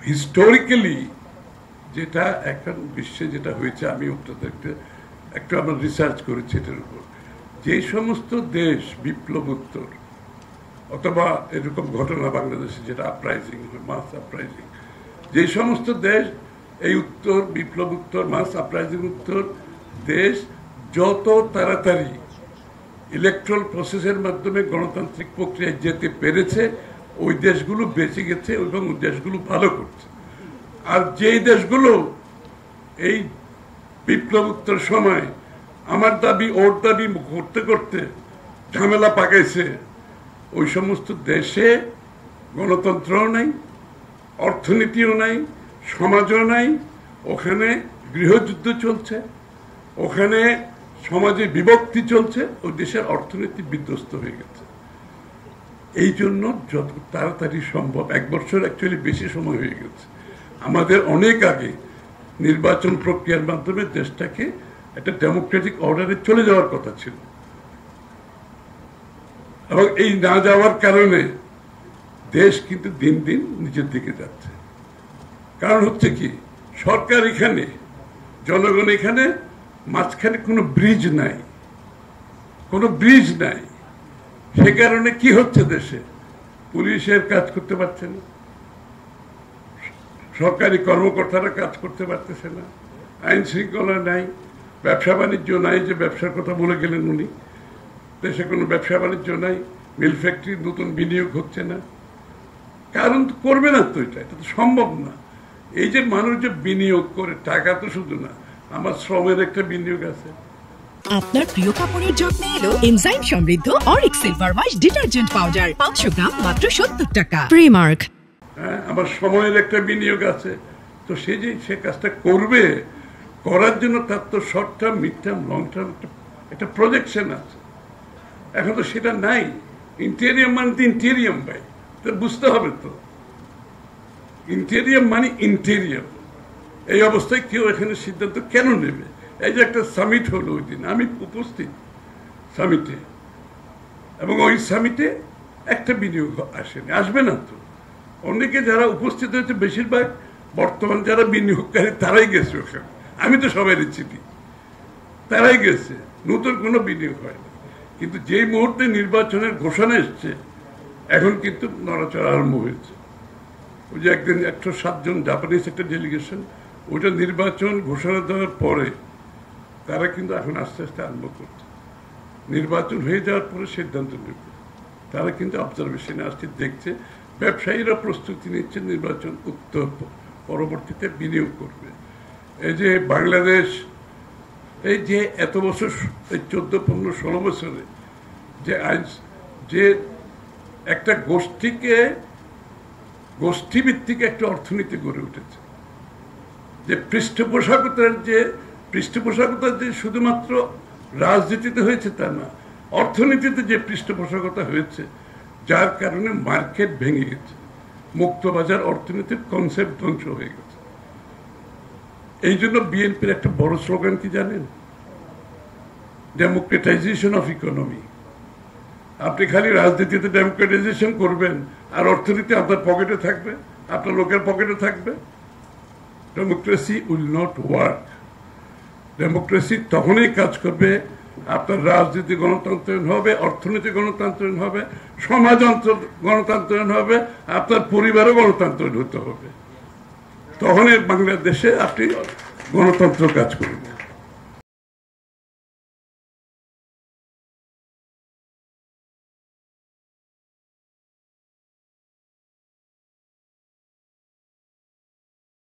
Historically যেটা এখন বিশ্বে যেটা হয়েছে, আমি একটু আমরা রিসার্চ করেছি এটার উপর। যে সমস্ত দেশ বিপ্লবোত্তর অথবা এরকম ঘটনা বাংলাদেশে যেটা আপরাইজিং হয়, মাস আপরাইজিং, যে সমস্ত দেশ এই উত্তর বিপ্লব উত্তর মাস আপরাইজিং উত্তর দেশ যত তাড়াতাড়ি ইলেকট্রাল প্রসেসের মাধ্যমে গণতান্ত্রিক প্রক্রিয়ায় যেতে পেরেছে, ওই দেশগুলো বেঁচে গেছে এবং ওই দেশগুলো ভালো করছে। আর যেই দেশগুলো এই বিপ্লব উত্তর সময় আমার দাবি ওর দাবি করতে করতে ঝামেলা পাকাইছে, ওই সমস্ত দেশে গণতন্ত্রও নাই, অর্থনীতিও নাই, সমাজও নাই, ওখানে গৃহযুদ্ধ চলছে, ওখানে সমাজে বিভক্তি চলছে, ওই দেশের অর্থনীতি বিধ্বস্ত হয়ে গেছে। এই জন্য যত তাড়াতাড়ি সম্ভব, 1 বছর অ্যাকচুয়ালি বেশি সময় হয়ে গেছে, আমাদের অনেক আগে নির্বাচন প্রক্রিয়ার মাধ্যমে দেশটাকে একটা ডেমোক্রেটিক অর্ডারে চলে যাওয়ার কথা ছিল। এবং এই না যাওয়ার কারণে দেশ কিন্তু দিন দিন নিচের দিকে যাচ্ছে। কারণ হচ্ছে কি, সরকার এখানে, জনগণ এখানে, মাঝখানে কোনো ব্রিজ নাই, কোনো ব্রিজ নাই। সে কারণে কি হচ্ছে, দেশে পুলিশের কাজ করতে পারছে না, সরকারি কর্মকর্তারা কাজ করতে পারতেছে না, আইন শৃঙ্খলা নাই, ব্যবসা বাণিজ্য নাই, যে ব্যবসার কথা বলে গেলেন উনি, দেশে কোনো ব্যবসা বাণিজ্য নাই, মিল ফ্যাক্টরি নতুন বিনিয়োগ হচ্ছে না। কারণ করবে না তো, এটা তো সম্ভব না। এই যে মানুষ যে বিনিয়োগ করে, টাকা তো শুধু না, আমার শ্রমের একটা বিনিয়োগ আছে। আপনার প্রিয় কাপড়ের যত্নে এলো এনজাইম সমৃদ্ধ Arik silver wash detergent powder, 500 গ্রাম মাত্র 70 টাকা। প্রিমার্ক। আমার সময়ের একটা বিনিয়োগ আছে, তো সে যে সে কাজটা করবে, করার জন্য তার তো short term, mid term, long term একটা প্রজেকশন আছে। এখন তো সেটা নাই। ইন্টেরিয়াম মানে তো ইন্টেরিয়াম ভাই, তো বুঝতে হবে তো, ইন্টেরিয়াম মানে ইন্টেরিয়াম। এই অবস্থায় কেউ এখানে সিদ্ধান্ত কেন নেবে? এই যে একটা সামিট হলো ওই দিন, আমি উপস্থিত সামিটে, এবং ওই সামিটে একটা বিনিয়োগ আসেনি, আসবে না তো। অনেকে যারা উপস্থিত হয়েছে, বেশিরভাগ বর্তমান যারা বিনিয়োগকারী তারাই গেছে ওখানে, আমি তো সবাই চিনি, তারাই গেছে, নতুন কোনো বিনিয়োগ হয় না। কিন্তু যেই মুহূর্তে নির্বাচনের ঘোষণা এসছে, এখন কিন্তু নড়াচড়া আরম্ভ হয়েছে। ওই যে একদিন 107 জন জাপানিজ একটা ডেলিগেশন, ওইটা নির্বাচন ঘোষণা দেওয়ার পরে তারা কিন্তু এখন আস্তে আস্তে আরম্ভ করছে। নির্বাচন হয়ে যাওয়ার পরে সিদ্ধান্ত নেবে, তারা কিন্তু অবজারভেশনে আসছে, দেখছে, ব্যবসায়ীরা প্রস্তুতি নিচ্ছে নির্বাচন উত্তর পরবর্তীতে বিনিয়োগ করবে। এই যে বাংলাদেশ, এই যে এত বছর, এই 14, 15, 16 বছরে যে আইন, যে একটা গোষ্ঠীভিত্তিক একটা অর্থনীতি গড়ে উঠেছে, যে পৃষ্ঠপোষকতার যে শুধুমাত্র রাজনীতিতে হয়েছে তা না, অর্থনীতিতে যে পৃষ্ঠপোষকতা হয়েছে, যার কারণে মার্কেট ভেঙে গেছে, মুক্তবাজার অর্থনীতির কনসেপ্ট ধ্বংস হয়ে গেছে। এই জন্য বিএনপির একটা বড় স্লোগান কি জানেন? Democratisation of economy. আপনি খালি রাজনীতিতে ডেমোক্রেটাইজেশন করবেন আর অর্থনীতি আপনার পকেটে থাকবে, আপনার লোকের পকেটে থাকবে, democracy will not work. Democracy তখনই কাজ করবে, আপনার রাজনীতি গণতন্ত্রায়ন হবে, অর্থনীতি গণতন্ত্রায়ন হবে, সমাজতন্ত্র গণতন্ত্রায়ন হবে, আপনার পরিবারও গণতন্ত্রায়ন হতে হবে। তখনই বাংলাদেশে আপনি গণতন্ত্র কাজ করবেন।